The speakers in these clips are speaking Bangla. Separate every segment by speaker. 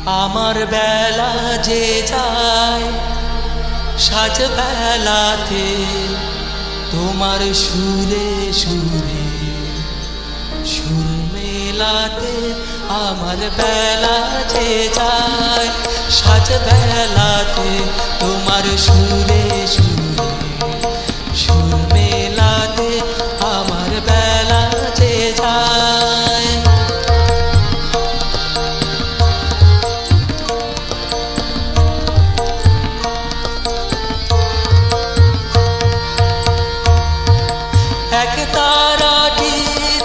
Speaker 1: আমার বেলা যে যায় সাজ বেলাতে তোমার সুরে সুরে সুর মেলাতে আমার বেলা যে যায় সাজ বেলাতে তোমার সুরে সুরে সুর মেলাতে আমার বেলা যে যায়। এক তারাটির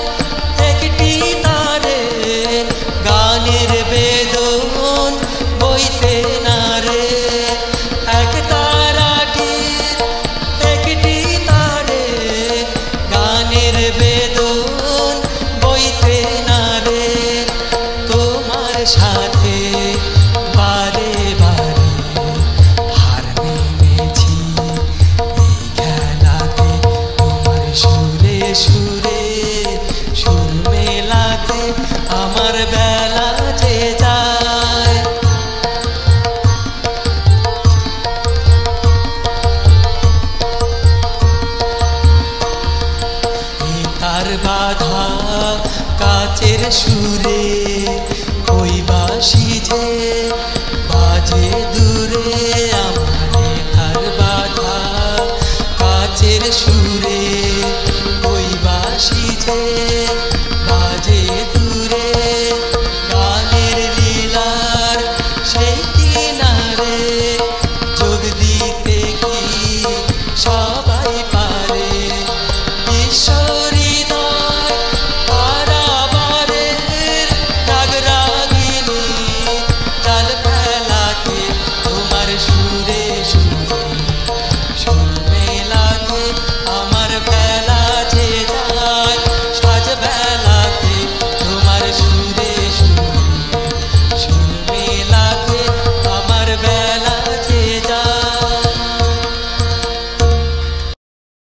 Speaker 1: একটি তারে গানের বেদন বইতে না রে। এক তারাটির একটি তারে গানের বেদন বইতে না রে। তোমার সাথে বারে বারে হার মেনেছি এই খেলাতে তোমার সুরে সুরে সুর মেলাতে আমার বেলা যে যায়। তার বাধা কাচের সুরে ওই বাঁশি যে